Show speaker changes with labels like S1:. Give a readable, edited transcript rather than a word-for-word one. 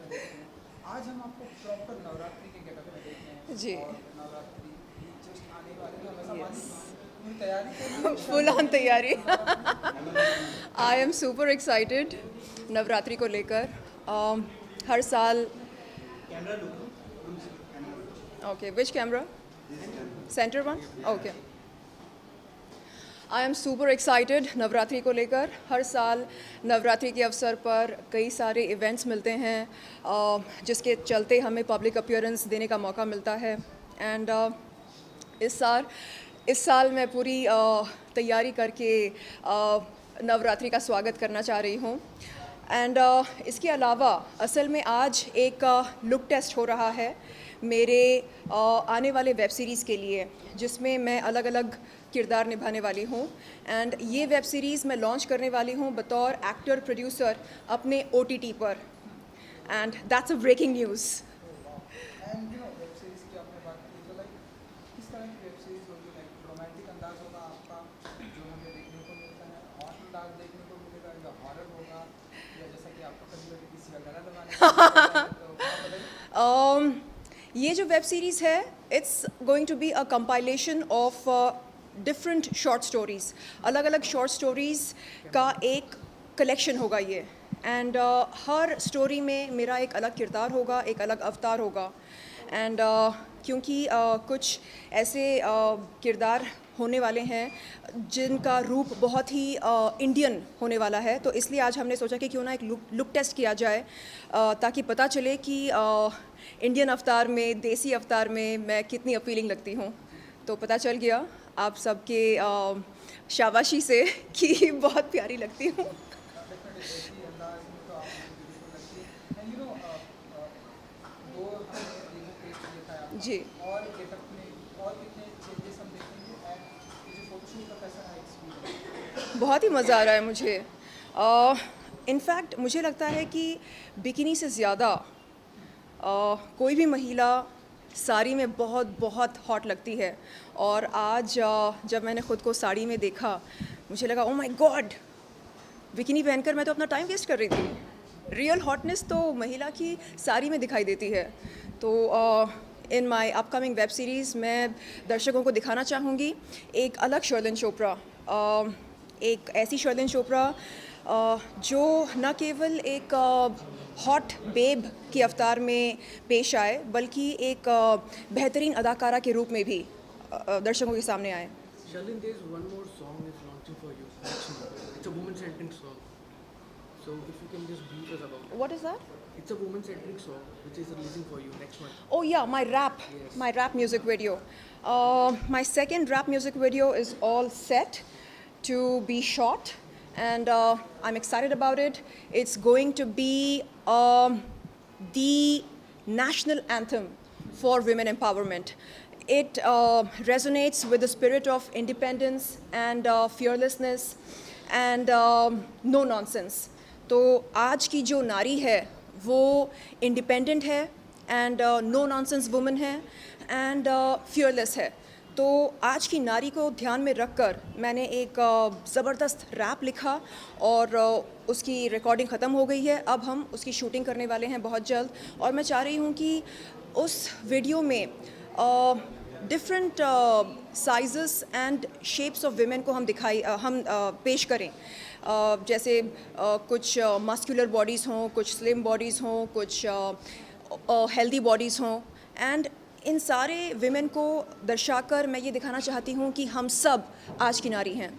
S1: आज हम आपको प्रॉपर नवरात्रि के गेटअप में देख रहे हैं
S2: जी।
S1: और नवरात्रि भी जस्ट आने वाले हैं, हमें पूरी तैयारी कर ली
S2: फुल ऑन तैयारी। I am super excited Navratri को लेकर। हर साल okay, which camera? Centre one? Okay. I am super excited Navratri को लेकर। हर साल नवरात्रि के अवसर पर कई सारे इवेंट्स मिलते हैं जिसके चलते हमें पब्लिक अपीयरेंस देने का मौका मिलता है। एंड इस साल मैं पूरी तैयारी करके नवरात्रि का स्वागत करना चाह रही हूँ। एंड इसके अलावा असल में आज एक लुक टेस्ट हो रहा है मेरे आने वाले वेब सीरीज़ के लिए, जिसमें मैं अलग अलग किरदार निभाने वाली हूँ। एंड ये वेब सीरीज़ मैं लॉन्च करने वाली हूँ बतौर एक्टर प्रोड्यूसर अपने OTT पर। And that's a breaking news.
S1: And you know web series की आपने बात की, तो लाइक किस तरह की वेब सीरीज होगी? लाइक रोमांटिक अंदाज होगा आपका जो हमें देखने को मिलता है, हॉट अंदाज देखने को मिलेगा, या हॉरर होगा, या जैसा कि आपको कभी कभी किसी का गला दबाने का तो आप बताइए।
S2: ये जो वेब सीरीज़ है, it's going to be a compilation of different short stories. अलग अलग शॉर्ट स्टोरीज़ का एक कलेक्शन होगा ये। एंड हर स्टोरी में मेरा एक अलग किरदार होगा, एक अलग अवतार होगा। एंड क्योंकि कुछ ऐसे किरदार होने वाले हैं जिनका रूप बहुत ही इंडियन होने वाला है, तो इसलिए आज हमने सोचा कि क्यों ना एक लुक टेस्ट किया जाए ताकि पता चले कि इंडियन अवतार में, देसी अवतार में मैं कितनी अपीलिंग लगती हूँ। तो पता चल गया आप सबके शाबाशी से कि बहुत प्यारी लगती हूँ।
S1: देसी अंदाज में तो आप बिल्कुल लगती है। एंड यू नो दो हमने डेमो टेस्ट देखा है आपका,
S2: जी।
S1: और गेटअप में और कितने चेंजेस हम देखेंगे? एंड ये जो फोटोशूट का कैसा रहा एक्सपीरियंस?
S2: बहुत ही मज़ा आ रहा है मुझे। इनफैक्ट मुझे लगता है कि बिकिनी से ज़्यादा कोई भी महिला साड़ी में बहुत बहुत हॉट लगती है। और आज जब मैंने ख़ुद को साड़ी में देखा, मुझे लगा, ओ माय गॉड, बिकिनी पहनकर मैं तो अपना टाइम वेस्ट कर रही थी। रियल हॉटनेस तो महिला की साड़ी में दिखाई देती है। तो in my upcoming web series मैं दर्शकों को दिखाना चाहूँगी एक अलग शर्लिन चोपड़ा, एक ऐसी शर्लिन चोपड़ा जो न केवल एक हॉट बेब के अवतार में पेश आए, बल्कि एक बेहतरीन अदाकारा के रूप में भी दर्शकों के सामने आए।
S3: Sherlyn, there is one more song is launching for you. It's a woman-centric song. So if you can just brief us about it.
S2: What is that?
S3: It's a woman-centric song which is releasing for you next month.
S2: Oh yeah,
S3: Yes.
S2: my rap music video. My second rap music video is all set to be shot, and I'm excited about it. It's going to be the national anthem for women empowerment. It resonates with the spirit of independence and fearlessness and no nonsense. तो आज की जो नारी है वो independent है and no nonsense woman है and fearless है। तो आज की नारी को ध्यान में रखकर मैंने एक ज़बरदस्त रैप लिखा और उसकी रिकॉर्डिंग ख़त्म हो गई है। अब हम उसकी शूटिंग करने वाले हैं बहुत जल्द, और मैं चाह रही हूँ कि उस वीडियो में different sizes and shapes of women को हम पेश करें। जैसे कुछ मस्कुलर बॉडीज़ हों, कुछ स्लिम बॉडीज़ हों, कुछ हेल्दी बॉडीज़ हों। एंड इन सारे विमेन को दर्शाकर मैं ये दिखाना चाहती हूँ कि हम सब आज की नारी हैं।